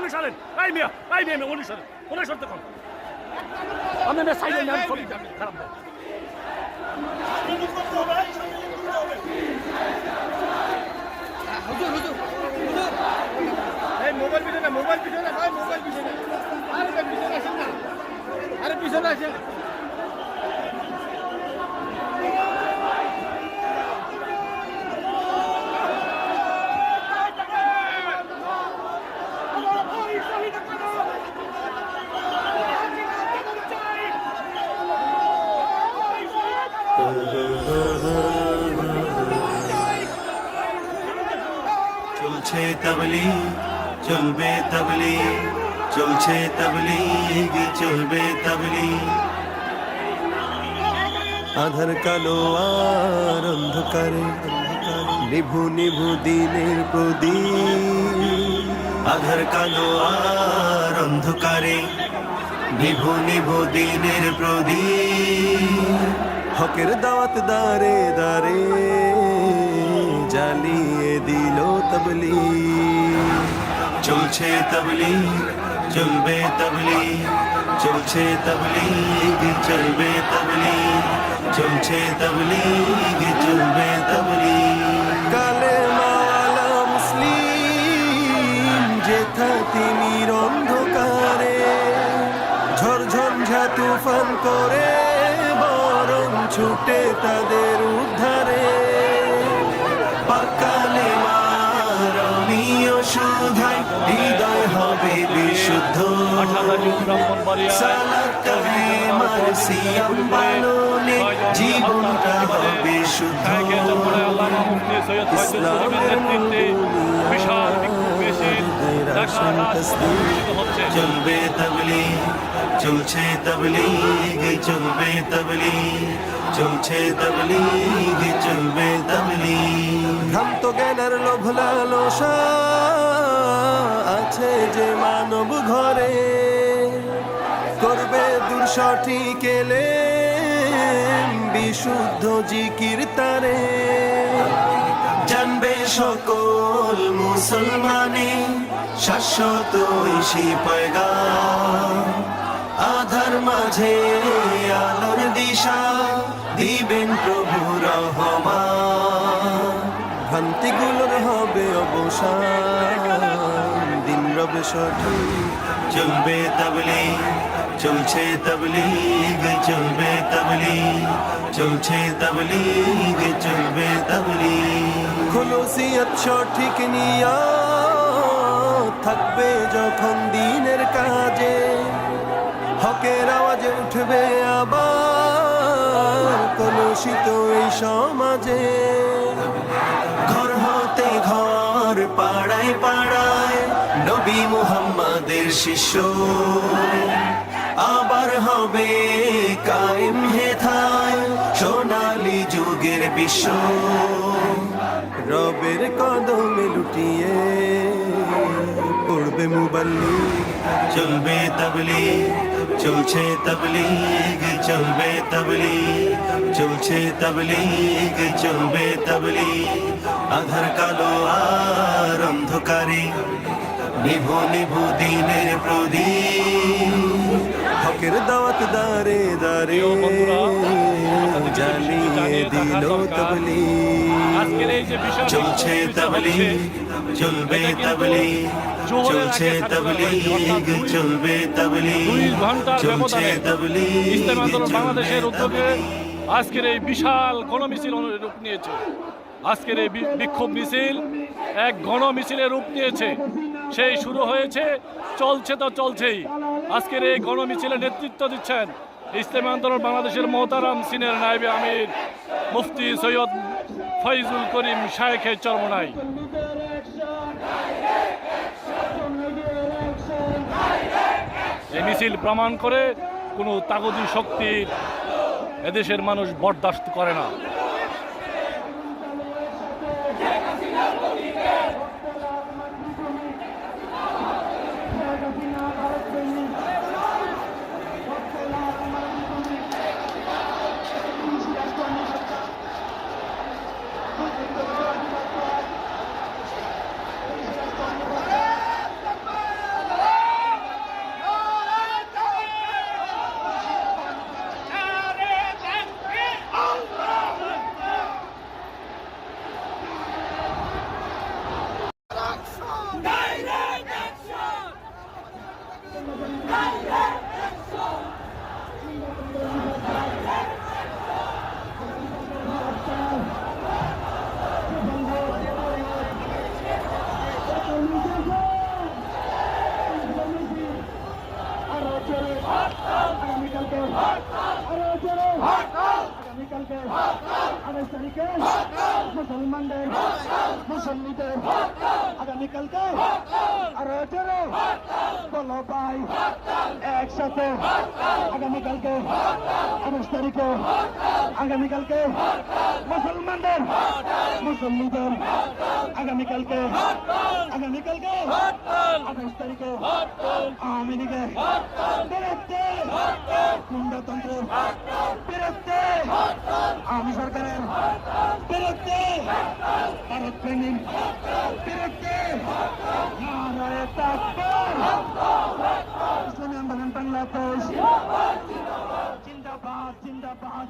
সামনে সারেন। এই মিয়া উনি সরেন, উনি সরতে কম। আপনি না সাইলেন না, ছবি খারাপ ভাই। এই মোবাইল পিছনে ভাই, মোবাইল পিছনে। আরে পিছনে আসেন না, আরে পিছনে আসেন। চলছে তাবলীগ, চলবে তাবলীগ, চলছে তাবলীগ, চলবে তাবলীগ। আধার কালো আর অন্ধকারে নিভু নিভু দিনের প্রদীপ। আধার কালো আর অন্ধকারে নিভু নিভু দিনের প্রদীপ। হকের দাওয়াত দারে দারে জ্বালিয়ে দিল তাবলীগ। চলছে তাবলীগ, চলবে তাবলীগ, চলছে তাবলীগ, চলবে তাবলীগ, চলছে তাবলীগ, চলবে তাবলীগ। কালেমাওয়ালা মুসলিম যেথা তিমির অন্ধকারে ঝড়ঝঞ্ঝা তুফান করে বরং ছুটে তাদের উদ্ধারে। সুধায় হৃদয় হবে বিশুদ্ধ। সালাত কালেমার সিয়াম পালনে জীবনটা হবে শুদ্ধ। ইসলামের বিশাল চলবে তাবলীগ, চলছে তাবলীগ, চলবে তাবলীগ, চলছে তাবলীগ, চলবে তাবলীগ। ভ্রান্ত জ্ঞানের লোভ লালসা আছে যে মানব ঘরে করবে দূর সঠিক এলে বিশুদ্ধ জিকির তারে। জানবে সকল মুসলমানে শাশ্বত ঐশী পয়গাম। আধার মাঝে আলোর দিশা দিবেন প্রভু রহমান। ভ্রান্তিগুলোর হবে অবসান, দিন রবে সঠিক। চলবে তাবলীগ, চলছে তাবলীগ, চলবে তাবলীগ, চলছে তাবলীগ, চলবে তাবলীগ। খুলুসিয়ত সঠিক নিয়ত থাকবে যখন দিনের কাজে হকের আওয়াজে উঠবে আবার কলুষিত এই সমাজে। ঘর হতে ঘর, পাড়ায় পাড়ায় নবী মুহাম্মাদের শিষ্য আবার হবে কায়েম হেথায় সোনালী যুগের বিশ্ব। রবের কদমে লুটিয়ে পড়বে মুবাল্লিগ। চলবে তাবলীগ, চলছে তাবলীগ, চলবে তাবলীগ, চলছে তাবলীগ, চলবে তাবলীগ। আধার কালো আর অন্ধকারে নিভু নিভু দিনের প্রদীপ। হকের দাওয়াত দারে দারে জ্বালিয়ে দিল তাবলীগ। চলছে তাবলীগ, চলবে তাবলীগ, চলছে তাবলীগ, চলবে তাবলীগ, চলছে তাবলীগ। বাংলাদেশের উদ্যোগে আজকের এই বিশাল গণমিছিল রূপ নিয়েছে। আজকের এই বিক্ষোভ মিছিল এক গণমিছিলের রূপ নিয়েছে। সেই শুরু হয়েছে, চলছে তো চলছেই। আজকের এই গণমিছিলে নেতৃত্ব দিচ্ছেন ইসলামী আন্দোলন বাংলাদেশের মোহতারাম সিনিয়র নায়েবে আমির মুফতি সৈয়দ ফয়জুল করিম শায়েখে চরমনাই। এই মিছিল প্রমাণ করে কোনো তাগদি শক্তির এদেশের মানুষ বরদাস্ত করে না। মুসল্লিদের আগামীকালকে আরো জোরে বলো ভাই একসাথে আগামীকালকে 19 তারিখে আগামীকালকে মুসলমানদের মুসল্লিদের আগামীকালকে 28 তারিখে আওয়ামী লীগের বিরুদ্ধে গুন্ডাতন্ত্রের বিরুদ্ধে আওয়ামী সরকারের বিরুদ্ধে ভারত প্রেমীর বিরুদ্ধে নারায়ে তাকবীর ইসলামী আন্দোলন বাংলাদেশ জিন্দাবাদ জিন্দাবাদ